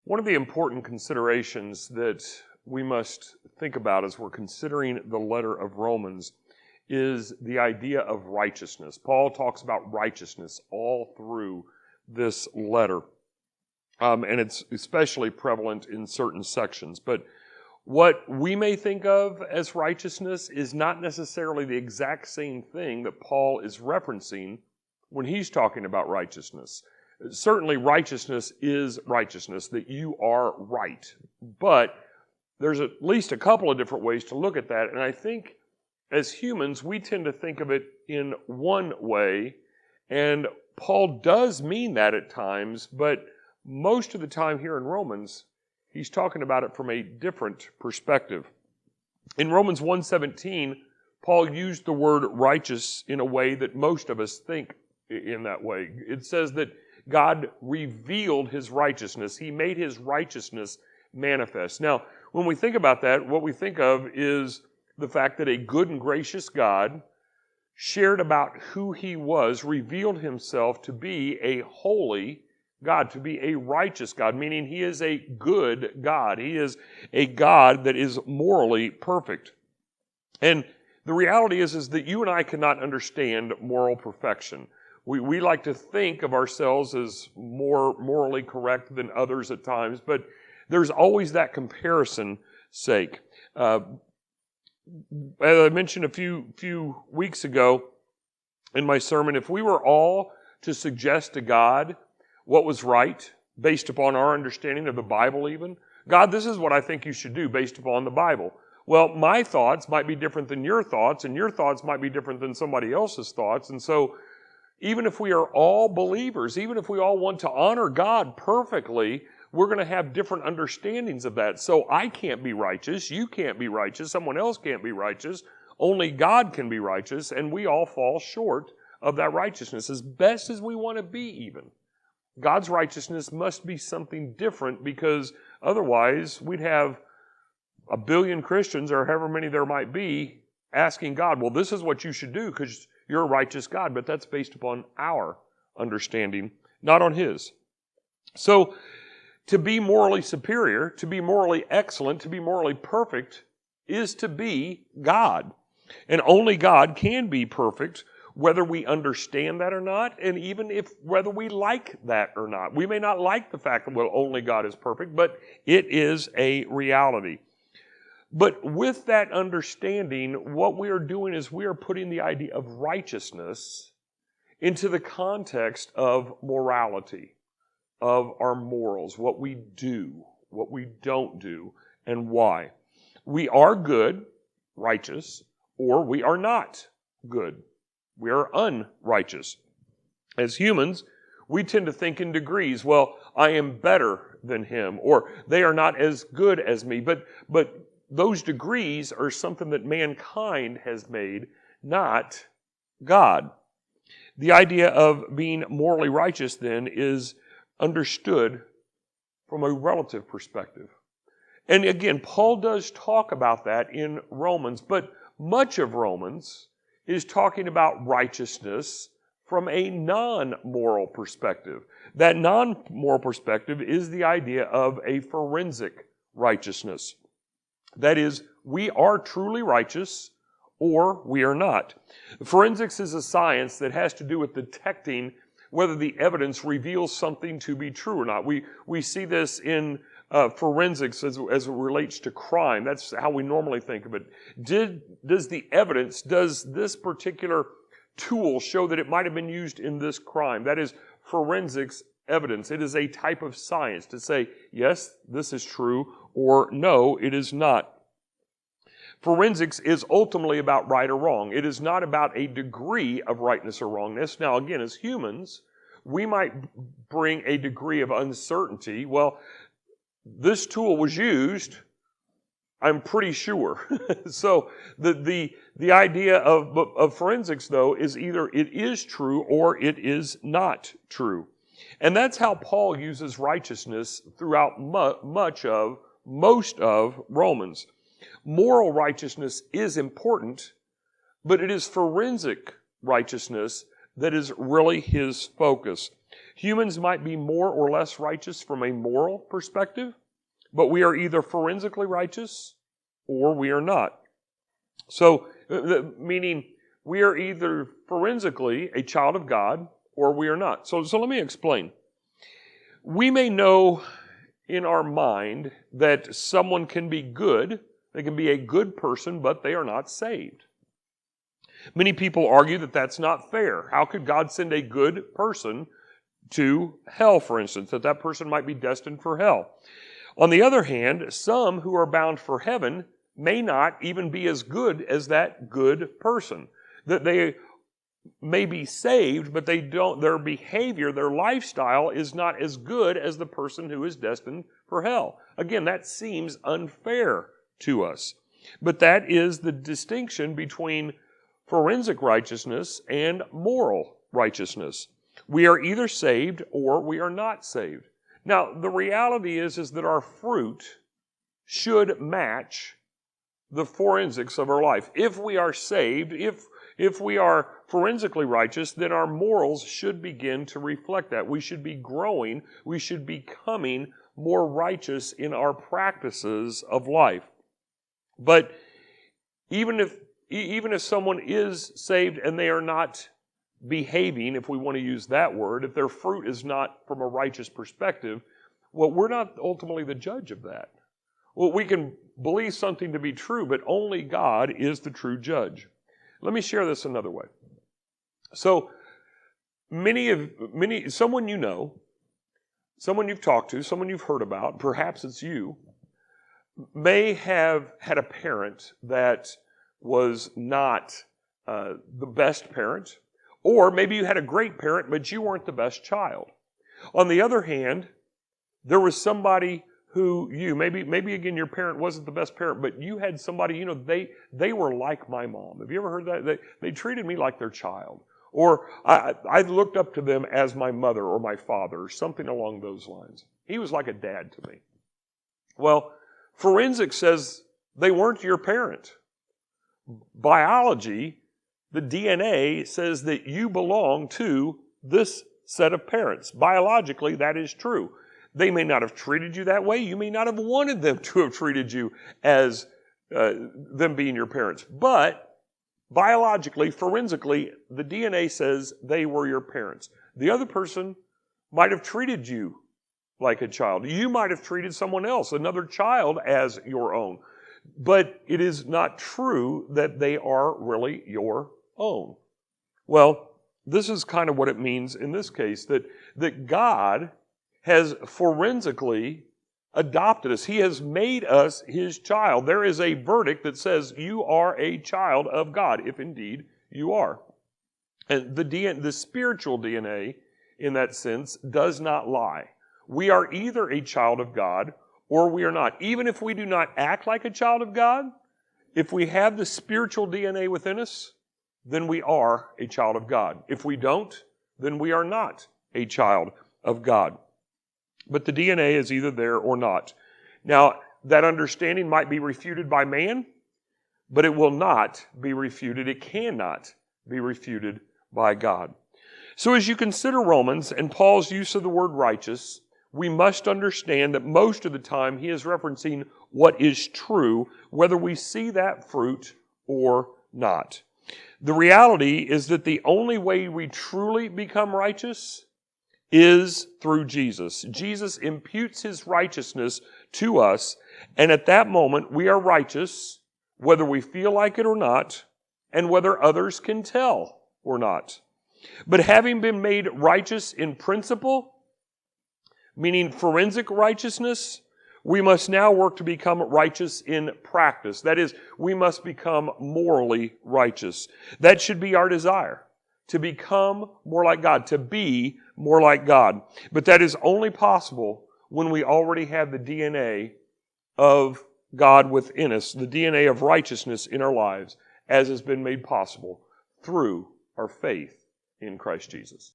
One of the important considerations that we must think about as we're considering the letter of Romans is the idea of righteousness. Paul talks about righteousness all through this letter, and it's especially prevalent in certain sections. But what we may think of as righteousness is not necessarily the exact same thing that Paul is referencing when he's talking about righteousness. Certainly righteousness is righteousness, that you are right. But there's at least a couple of different ways to look at that. And I think as humans, we tend to think of it in one way. And Paul does mean that at times, but most of the time here in Romans, he's talking about it from a different perspective. In Romans 1:17, Paul used the word righteous in a way that most of us think in that way. It says that God revealed his righteousness. He made his righteousness manifest. Now, when we think about that, what we think of is the fact that a good and gracious God shared about who he was, revealed himself to be a holy God, to be a righteous God, meaning he is a good God. He is a God that is morally perfect. And the reality is that you and I cannot understand moral perfection. We like to think of ourselves as more morally correct than others at times, but there's always that comparison sake. As I mentioned a few weeks ago in my sermon, if we were all to suggest to God what was right based upon our understanding of the Bible even, God, this is what I think you should do based upon the Bible. Well, my thoughts might be different than your thoughts, and your thoughts might be different than somebody else's thoughts, and so even if we are all believers, even if we all want to honor God perfectly, we're going to have different understandings of that. So I can't be righteous, you can't be righteous, someone else can't be righteous, only God can be righteous, and we all fall short of that righteousness as best as we want to be even. God's righteousness must be something different because otherwise we'd have a billion Christians or however many there might be asking God, well, this is what you should do because you're a righteous God, but that's based upon our understanding, not on his. So to be morally superior, to be morally excellent, to be morally perfect is to be God. And only God can be perfect, whether we understand that or not, and even if whether we like that or not. We may not like the fact that, well, only God is perfect, but it is a reality. But with that understanding, what we are doing is we are putting the idea of righteousness into the context of morality, of our morals, what we do, what we don't do, and why. We are good, righteous, or we are not good. We are unrighteous. As humans, we tend to think in degrees. Well, I am better than him, or they are not as good as me. But those degrees are something that mankind has made, not God. The idea of being morally righteous, then, is understood from a relative perspective. And again, Paul does talk about that in Romans, but much of Romans is talking about righteousness from a non-moral perspective. That non-moral perspective is the idea of a forensic righteousness. That is, we are truly righteous or we are not. Forensics is a science that has to do with detecting whether the evidence reveals something to be true or not. We see this in forensics as it relates to crime. That's how we normally think of it. Does this particular tool show that it might have been used in this crime? That is forensics evidence. It is a type of science to say, yes, this is true, or no, it is not. Forensics is ultimately about right or wrong. It is not about a degree of rightness or wrongness. Now, again, as humans, we might bring a degree of uncertainty. Well, this tool was used, I'm pretty sure. So the idea of forensics, though, is either it is true or it is not true. And that's how Paul uses righteousness throughout most of Romans. Moral righteousness is important, but it is forensic righteousness that is really his focus. Humans might be more or less righteous from a moral perspective, but we are either forensically righteous or we are not. So, meaning we are either forensically a child of God or we are not. So let me explain. We may know in our mind that someone can be good, they can be a good person, but they are not saved. Many people argue that that's not fair. How could God send a good person to hell, for instance, that person might be destined for hell? On the other hand, some who are bound for heaven may not even be as good as that good person. That they may be saved, but their behavior, their lifestyle is not as good as the person who is destined for hell. Again, that seems unfair to us. But that is the distinction between forensic righteousness and moral righteousness. We are either saved or we are not saved. Now, the reality is that our fruit should match the forensics of our life. If we are saved, if we are forensically righteous, then our morals should begin to reflect that. We should be growing, we should be becoming more righteous in our practices of life. But even if someone is saved and they are not behaving, if we want to use that word, if their fruit is not from a righteous perspective, well, we're not ultimately the judge of that. Well, we can believe something to be true, but only God is the true judge. Let me share this another way. So, someone you know, someone you've talked to, someone you've heard about, perhaps it's you, may have had a parent that was not the best parent, or maybe you had a great parent, but you weren't the best child. On the other hand, there was somebody who maybe again your parent wasn't the best parent, but you had somebody, they were like my mom. Have you ever heard that? They treated me like their child. Or I looked up to them as my mother or my father, or something along those lines. He was like a dad to me. Well, forensics says they weren't your parent. Biology, the DNA says that you belong to this set of parents. Biologically, that is true. They may not have treated you that way. You may not have wanted them to have treated you as them being your parents. But biologically, forensically, the DNA says they were your parents. The other person might have treated you like a child. You might have treated someone else, another child, as your own. But it is not true that they are really your own. Well, this is kind of what it means in this case, that God has forensically adopted us. He has made us His child. There is a verdict that says you are a child of God, if indeed you are. And the spiritual DNA, in that sense, does not lie. We are either a child of God or we are not. Even if we do not act like a child of God, if we have the spiritual DNA within us, then we are a child of God. If we don't, then we are not a child of God. But the DNA is either there or not. Now, that understanding might be refuted by man, but it will not be refuted. It cannot be refuted by God. So as you consider Romans and Paul's use of the word righteous, we must understand that most of the time he is referencing what is true, whether we see that fruit or not. The reality is that the only way we truly become righteous is through Jesus. Jesus imputes His righteousness to us, and at that moment we are righteous, whether we feel like it or not, and whether others can tell or not. But having been made righteous in principle, meaning forensic righteousness, we must now work to become righteous in practice. That is, we must become morally righteous. That should be our desire, to become more like God, to be more like God. But that is only possible when we already have the DNA of God within us, the DNA of righteousness in our lives, as has been made possible through our faith in Christ Jesus.